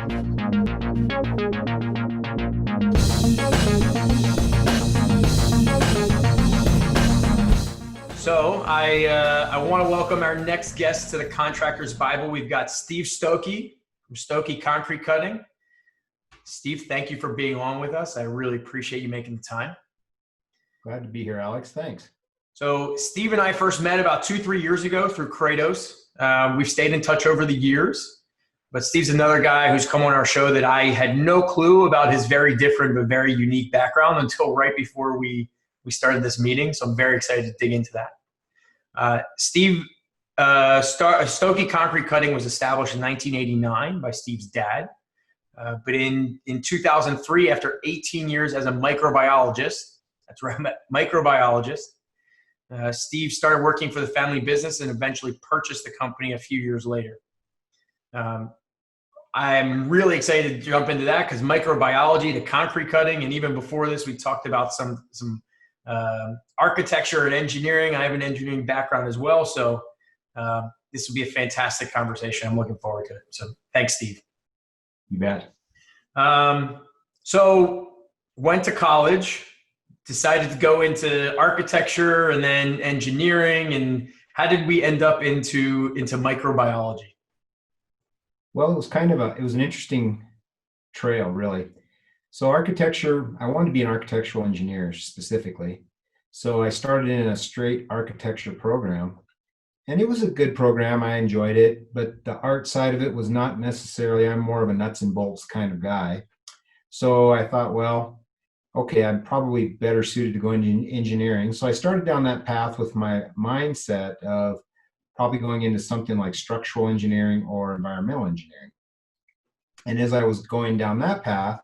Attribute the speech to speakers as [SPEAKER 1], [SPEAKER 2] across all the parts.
[SPEAKER 1] So I want to welcome our next guest to the Contractor's Bible. We've got Steve Stokke from Stokke Concrete Cutting. Steve, thank you for being on with us. I really appreciate you making the time.
[SPEAKER 2] Glad to be here, Alex. Thanks.
[SPEAKER 1] So Steve and I first met about 2-3 years ago through Kratos. We've stayed in touch over the years, but Steve's another guy who's come on our show that I had no clue about his very different but very unique background until right before we started this meeting. So I'm very excited to dig into that. Steve, Stokke Concrete Cutting was established in 1989 by Steve's dad. But in 2003, after 18 years as a microbiologist, that's right, microbiologist, Steve started working for the family business and eventually purchased the company a few years later. I'm really excited to jump into that because microbiology to concrete cutting, and even before this, we talked about some architecture and engineering. I have an engineering background as well, so this will be a fantastic conversation. I'm looking forward to it. So thanks, Steve.
[SPEAKER 2] You bet.
[SPEAKER 1] So went to college, decided to go into architecture and then engineering. And how did we end up into microbiology?
[SPEAKER 2] Well, it was an interesting trail, really. So architecture, I wanted to be an architectural engineer specifically. So I started in a straight architecture program. And it was a good program. I enjoyed it, but the art side of it was not necessarily, I'm more of a nuts and bolts kind of guy. So I thought, well, okay, I'm probably better suited to go into engineering. So I started down that path with my mindset of probably going into something like structural engineering or environmental engineering. And as I was going down that path,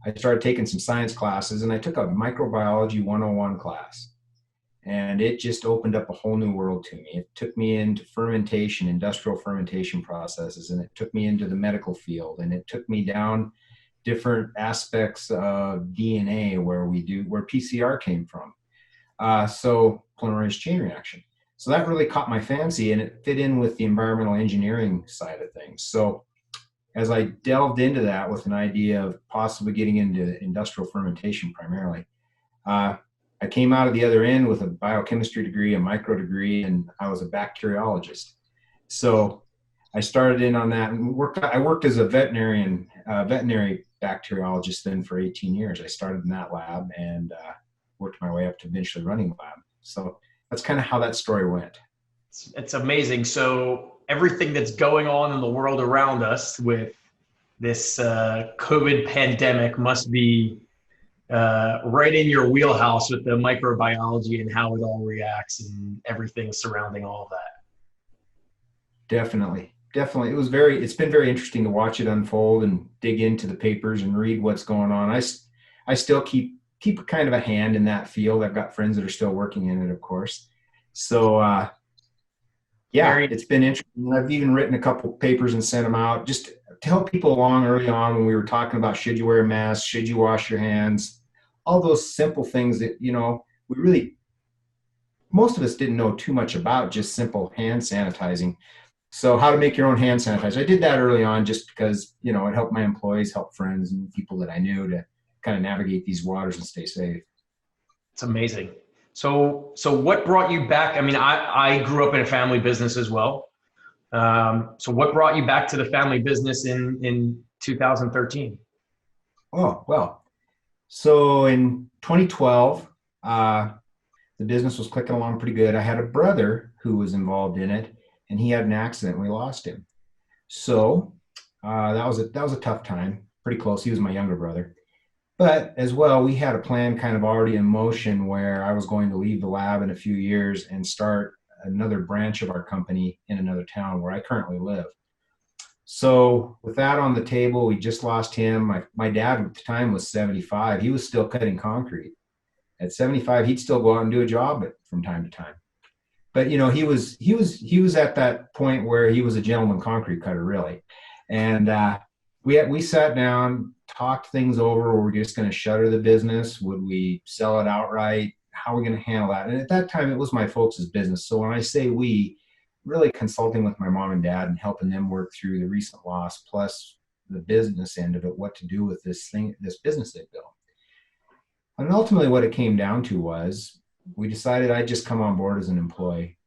[SPEAKER 2] I started taking some science classes, and I took a microbiology 101 class. And it just opened up a whole new world to me. It took me into fermentation, industrial fermentation processes, and it took me into the medical field, and it took me down different aspects of DNA where PCR came from. So polymerase chain reaction. So that really caught my fancy, and it fit in with the environmental engineering side of things. So as I delved into that with an idea of possibly getting into industrial fermentation primarily, I came out of the other end with a biochemistry degree, a micro degree, and I was a bacteriologist. So I started in on that and I worked as a veterinary bacteriologist then for 18 years. I started in that lab and worked my way up to eventually running the lab. So that's kind of how that story went.
[SPEAKER 1] It's amazing. So everything that's going on in the world around us with this COVID pandemic must be right in your wheelhouse with the microbiology and how it all reacts and everything surrounding all of that.
[SPEAKER 2] Definitely. It's been very interesting to watch it unfold and dig into the papers and read what's going on. I still keep kind of a hand in that field. I've got friends that are still working in it, of course. So, it's been interesting. I've even written a couple papers and sent them out just to help people along early on when we were talking about should you wear a mask, should you wash your hands, all those simple things that, most of us didn't know too much about, just simple hand sanitizing. So how to make your own hand sanitizer. I did that early on just because, it helped my employees, helped friends and people that I knew to kind of navigate these waters and stay safe.
[SPEAKER 1] It's amazing. So what brought you back? I mean, I grew up in a family business as well. So what brought you back to the family business in 2013?
[SPEAKER 2] Oh, well, so in 2012, the business was clicking along pretty good. I had a brother who was involved in it, and he had an accident. We lost him. So that was a tough time, pretty close. He was my younger brother. But as well, we had a plan kind of already in motion where I was going to leave the lab in a few years and start another branch of our company in another town where I currently live. So with that on the table, we just lost him. My dad at the time was 75. He was still cutting concrete. At 75, he'd still go out and do a job from time to time. But he was at that point where he was a gentleman concrete cutter, really. And we sat down, talked things over. Were we just going to shutter the business? Would we sell it outright? How are we going to handle that? And at that time, it was my folks' business. So when I say we, really consulting with my mom and dad and helping them work through the recent loss, plus the business end of it, what to do with this business they built. And ultimately what it came down to was we decided I'd just come on board as an employee,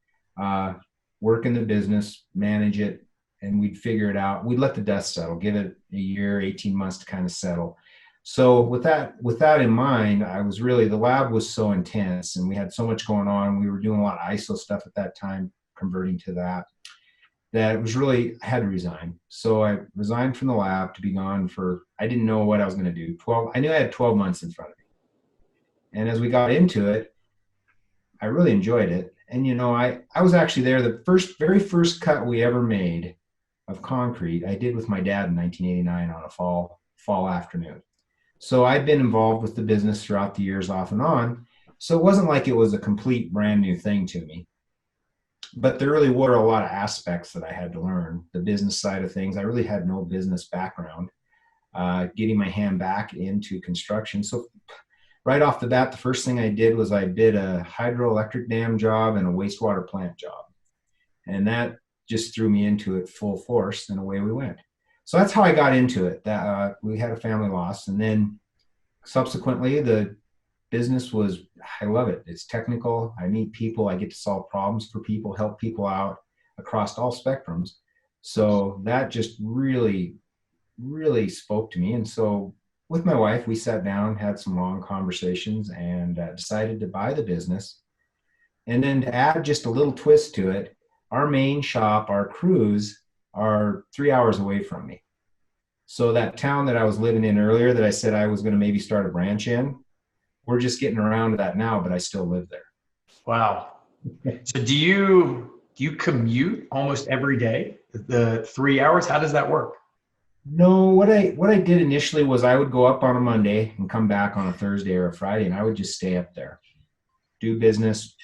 [SPEAKER 2] work in the business, manage it, and we'd figure it out. We'd let the dust settle, give it a year, 18 months to kind of settle. So with that in mind, the lab was so intense and we had so much going on. We were doing a lot of ISO stuff at that time, converting to that it was really, I had to resign. So I resigned from the lab to be gone I didn't know what I was going to do. I knew I had 12 months in front of me. And as we got into it, I really enjoyed it. And, I was actually there. The very first cut we ever made of concrete, I did with my dad in 1989 on a fall afternoon. So I'd been involved with the business throughout the years off and on. So it wasn't like it was a complete brand new thing to me. But there really were a lot of aspects that I had to learn. The business side of things, I really had no business background. Getting my hand back into construction. So right off the bat, the first thing I did was I did a hydroelectric dam job and a wastewater plant job. And that just threw me into it full force, and away we went. So that's how I got into it. We had a family loss, and then subsequently the business I love it. It's technical. I meet people. I get to solve problems for people, help people out across all spectrums. So that just really, really spoke to me. And so with my wife, we sat down, had some long conversations, and decided to buy the business. And then to add just a little twist to it, our main shop, our crews are 3 hours away from me. So that town that I was living in earlier that I said I was going to maybe start a branch in, we're just getting around to that now, but I still live there.
[SPEAKER 1] Wow. So do you commute almost every day? The 3 hours? How does that work?
[SPEAKER 2] No, what I did initially was I would go up on a Monday and come back on a Thursday or a Friday, and I would just stay up there, do business,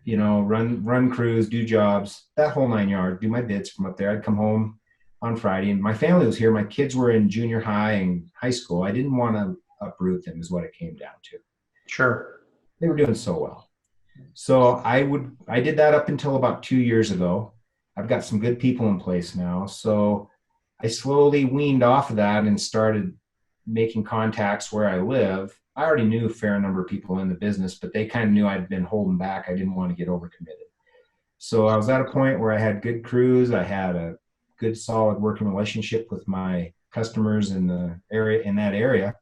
[SPEAKER 2] run crews, do jobs, that whole 9 yards, do my bits from up there. I'd come home on Friday, and my family was here. My kids were in junior high and high school. I didn't want to uproot them, is what it came down to.
[SPEAKER 1] Sure.
[SPEAKER 2] They were doing so well. So I did that up until about 2 years ago. I've got some good people in place now. So I slowly weaned off of that and started making contacts where I live. I already knew a fair number of people in the business, but they kind of knew I'd been holding back. I didn't want to get overcommitted. So I was at a point where I had good crews. I had a good, solid working relationship with my customers in that area.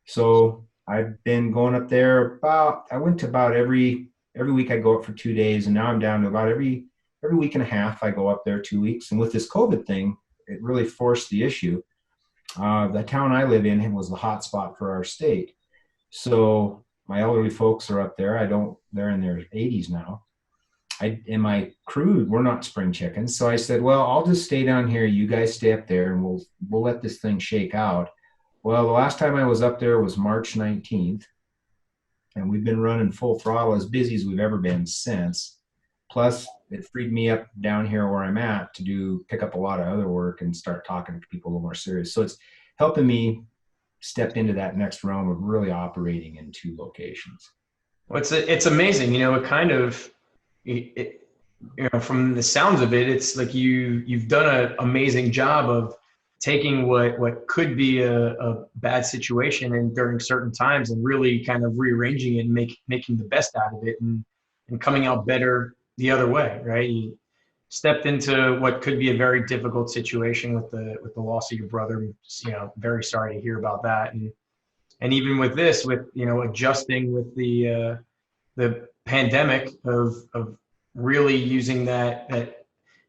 [SPEAKER 2] So I've been going up there I went to about every week. I go up for 2 days, and now I'm down to about every week and a half. I go up there 2 weeks. And with this COVID thing, it really forced the issue. The town I live in was the hot spot for our state. So my elderly folks are up there. They're in their 80s now. And my crew, we're not spring chickens. So I said, well, I'll just stay down here. You guys stay up there, and we'll let this thing shake out. Well, the last time I was up there was March 19th, and we've been running full throttle, as busy as we've ever been since. Plus, it freed me up down here where I'm at to pick up a lot of other work and start talking to people a little more serious. So it's helping me step into that next realm of really operating in 2 locations.
[SPEAKER 1] Well, it's amazing. From the sounds of it, it's like you've done an amazing job of taking what could be a bad situation and during certain times and really kind of rearranging it and making the best out of it and coming out better the other way, right? You stepped into what could be a very difficult situation with the loss of your brother. Very sorry to hear about that. And even with this, with adjusting with the pandemic of really using that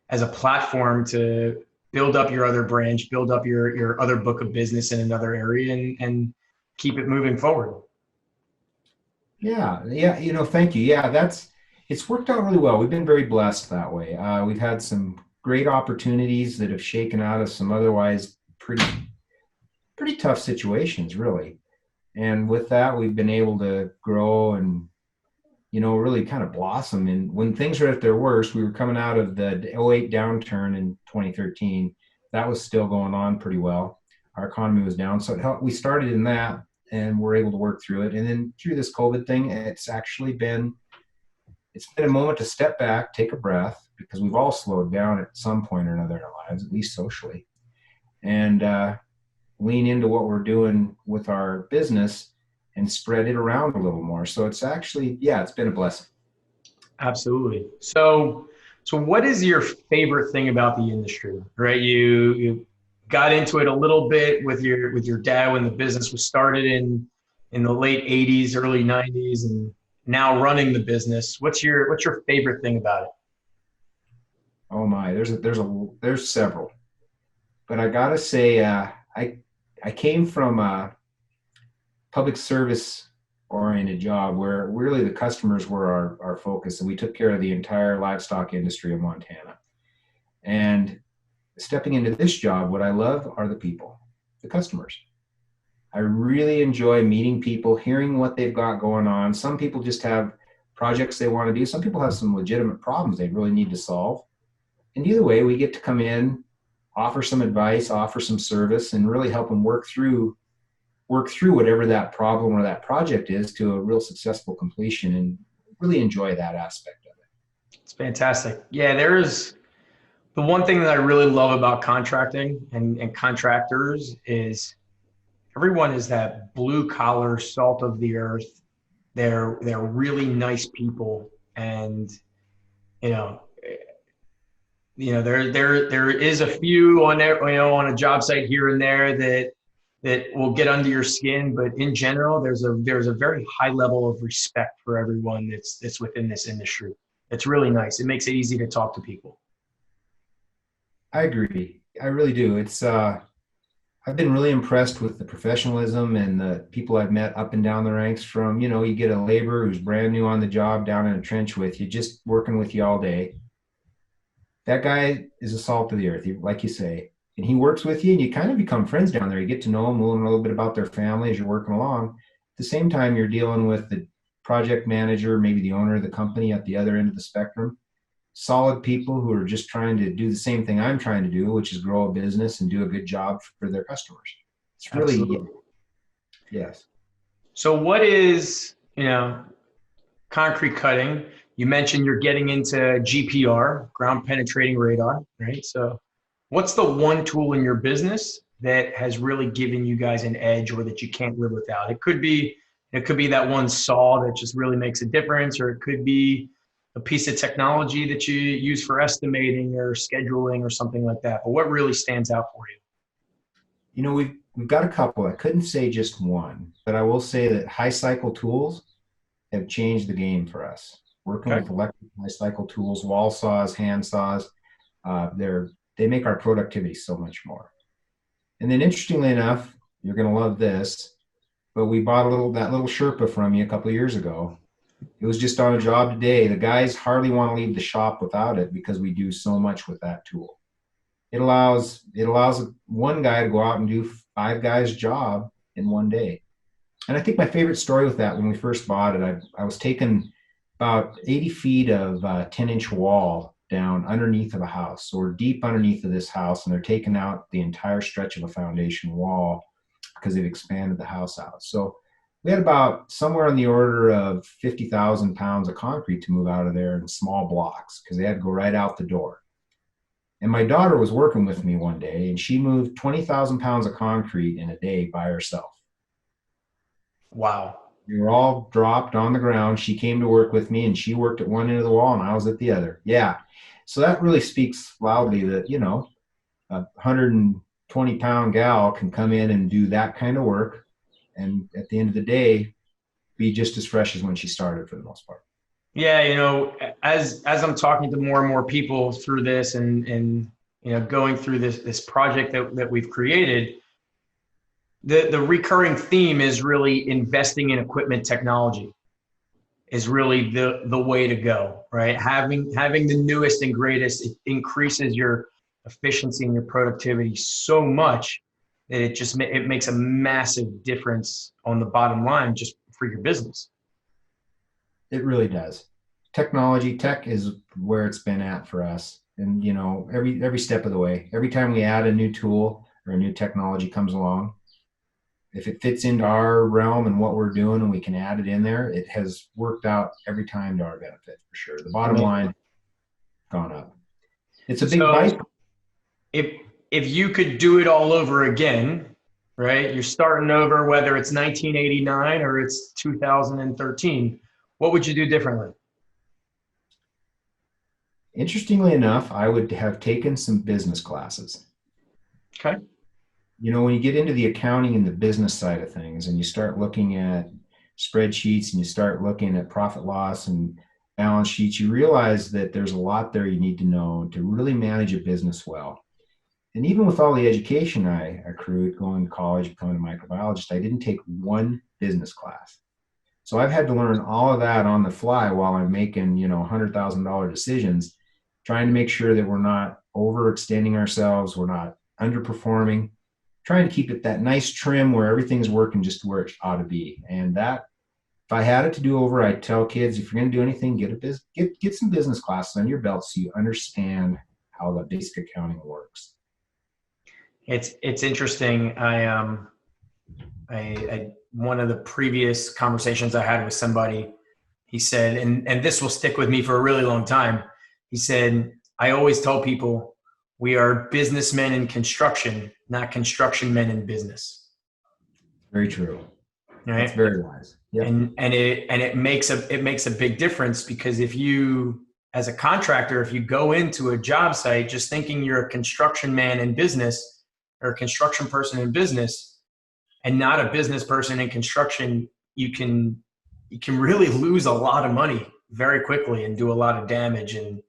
[SPEAKER 1] as a platform to build up your other branch, build up your other book of business in another area, and keep it moving forward.
[SPEAKER 2] Yeah. Thank you. Yeah, it's worked out really well. We've been very blessed that way. We've had some great opportunities that have shaken out of some otherwise pretty tough situations, really. And with that, we've been able to grow and really kind of blossom. And when things were at their worst, we were coming out of the '08 downturn in 2013. That was still going on pretty well. Our economy was down. So we started in that, and we're able to work through it. And then through this COVID thing, it's been a moment to step back, take a breath, because we've all slowed down at some point or another in our lives, at least socially. and lean into what we're doing with our business and spread it around a little more. So it's actually, yeah, it's been a blessing.
[SPEAKER 1] Absolutely. So what is your favorite thing about the industry, right? You got into it a little bit with your dad when the business was started in the late 80s, early 90s, and now running the business. What's your favorite thing about it?
[SPEAKER 2] Oh my, there's several, but I gotta say, I came from a public service oriented job where really the customers were our focus, and we took care of the entire livestock industry of Montana. And stepping into this job, what I love are the people, the customers. I really enjoy meeting people, hearing what they've got going on. Some people just have projects they want to do. Some people have some legitimate problems they really need to solve. And either way, we get to come in, offer some advice, offer some service, and really help them work through whatever that problem or that project is to a real successful completion, and really enjoy that aspect of it.
[SPEAKER 1] It's fantastic. Yeah, there's the one thing that I really love about contracting and contractors is everyone is that blue collar, salt of the earth. They're really nice people, and you know, there is a few on there, on a job site here and there that will get under your skin, but in general, there's a very high level of respect for everyone that's within this industry. It's really nice. It makes it easy to talk to people.
[SPEAKER 2] I agree. I really do. I've been really impressed with the professionalism and the people I've met up and down the ranks. From, you get a laborer who's brand new on the job down in a trench with you, just working with you all day. That guy is a salt of the earth, like you say, and he works with you, and you kind of become friends down there. You get to know them, learn a little bit about their family as you're working along. At the same time, you're dealing with the project manager, maybe the owner of the company at the other end of the spectrum. Solid people who are just trying to do the same thing I'm trying to do, which is grow a business and do a good job for their customers. It's really,
[SPEAKER 1] Absolutely.
[SPEAKER 2] yes.
[SPEAKER 1] So what is, concrete cutting? You mentioned you're getting into GPR, ground penetrating radar, right? So what's the one tool in your business that has really given you guys an edge or that you can't live without? It could be that one saw that just really makes a difference, or it could be a piece of technology that you use for estimating or scheduling or something like that. But what really stands out for you?
[SPEAKER 2] We've got a couple. I couldn't say just one, but I will say that high cycle tools have changed the game for us. Working
[SPEAKER 1] Okay.
[SPEAKER 2] with electric high cycle tools, wall saws, hand saws, they make our productivity so much more. And then, interestingly enough, you're going to love this, but we bought that little Sherpa from you a couple of years ago. It was just on a job today. The guys hardly want to leave the shop without it because we do so much with that tool. It allows one guy to go out and do five guys' job in one day. And I think my favorite story with that, when we first bought it, I was taking about 80 feet of 10-inch wall down underneath of a house. So we're deep underneath of this house, and they're taking out the entire stretch of a foundation wall because they've expanded the house out. So we had about somewhere on the order of 50,000 pounds of concrete to move out of there in small blocks because they had to go right out the door. And my daughter was working with me one day, and she moved 20,000 pounds of concrete in a day by herself.
[SPEAKER 1] Wow.
[SPEAKER 2] We were all dropped on the ground. She came to work with me, and she worked at one end of the wall and I was at the other. Yeah. So that really speaks loudly that, a 120-pound gal can come in and do that kind of work. And at the end of the day, be just as fresh as when she started for the most part.
[SPEAKER 1] Yeah, as I'm talking to more and more people through this and going through this project that we've created, the recurring theme is really investing in equipment technology is really the way to go, right? Having the newest and greatest, it increases your efficiency and your productivity so much that it makes a massive difference on the bottom line just for your business.
[SPEAKER 2] It really does. Tech is where it's been at for us. And, every step of the way, every time we add a new tool or a new technology comes along, if it fits into our realm and what we're doing and we can add it in there, it has worked out every time to our benefit for sure. The bottom
[SPEAKER 1] Amazing.
[SPEAKER 2] line gone up. It's a big
[SPEAKER 1] So
[SPEAKER 2] bite.
[SPEAKER 1] if if you could do it all over again, right? You're starting over, whether it's 1989 or it's 2013. What would you do differently?
[SPEAKER 2] Interestingly enough, I would have taken some business classes.
[SPEAKER 1] Okay.
[SPEAKER 2] You know, when you get into the accounting and the business side of things and you start looking at spreadsheets and you start looking at profit loss and balance sheets, you realize that there's a lot there you need to know to really manage a business well. And even with all the education I accrued going to college, becoming a microbiologist, I didn't take one business class. So I've had to learn all of that on the fly while I'm making, $100,000 decisions, trying to make sure that we're not overextending ourselves, we're not underperforming, trying to keep it that nice trim where everything's working just where it ought to be. And that, if I had it to do over, I'd tell kids, if you're going to do anything, get some business classes on your belt so you understand how the basic accounting works.
[SPEAKER 1] It's interesting. I one of the previous conversations I had with somebody, he said, and this will stick with me for a really long time. He said, I always tell people we are businessmen in construction, not construction men in business.
[SPEAKER 2] Very true.
[SPEAKER 1] Right?
[SPEAKER 2] That's very wise. Yep.
[SPEAKER 1] And it makes a big difference, because if you, as a contractor, if you go into a job site just thinking you're a construction man in business or a construction person in business and not a business person in construction, you can really lose a lot of money very quickly and do a lot of damage, and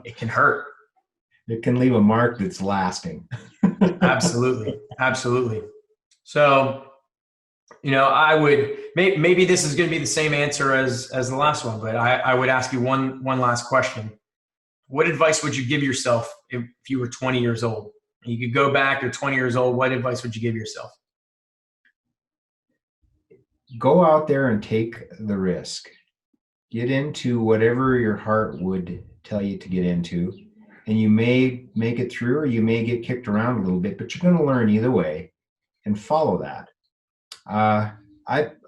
[SPEAKER 1] it can hurt.
[SPEAKER 2] It can leave a mark that's lasting.
[SPEAKER 1] Absolutely. Absolutely. So, I would, maybe this is going to be the same answer as the last one, but I would ask you one last question. What advice would you give yourself if you were 20 years old? You could go back, you're 20 years old. What advice would you give yourself?
[SPEAKER 2] Go out there and take the risk. Get into whatever your heart would tell you to get into. And you may make it through or you may get kicked around a little bit, but you're going to learn either way, and follow that.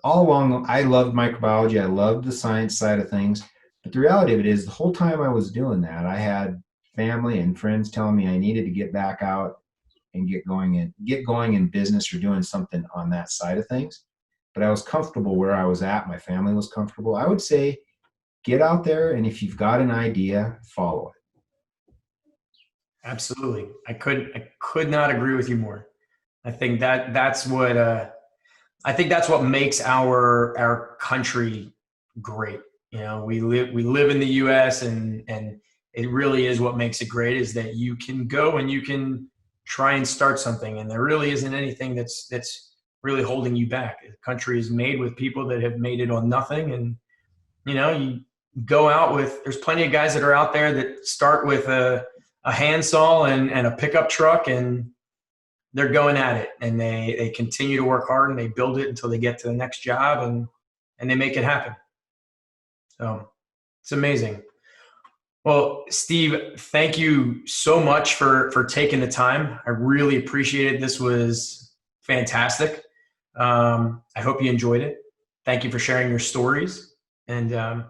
[SPEAKER 2] All along, I loved microbiology. I loved the science side of things. But the reality of it is, the whole time I was doing that, I had family and friends telling me I needed to get back out and get going in business or doing something on that side of things. But I was comfortable where I was at. My family was comfortable. I would say, get out there, and if you've got an idea, follow it.
[SPEAKER 1] Absolutely. I could not agree with you more. I think that's what makes our country great. We live in the US, and it really is what makes it great, is that you can go and you can try and start something, and there really isn't anything that's really holding you back. The country is made with people that have made it on nothing, and you go out with, there's plenty of guys that are out there that start with a handsaw and a pickup truck, and they're going at it, and they continue to work hard, and they build it until they get to the next job, and they make it happen. So it's amazing. Well, Steve, thank you so much for taking the time. I really appreciate it. This was fantastic. I hope you enjoyed it. Thank you for sharing your stories. And I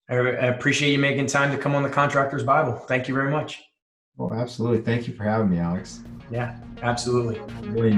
[SPEAKER 1] appreciate you making time to come on the Contractor's Bible. Thank you very much.
[SPEAKER 2] Well, absolutely. Thank you for having me, Alex.
[SPEAKER 1] Yeah, absolutely.
[SPEAKER 2] Really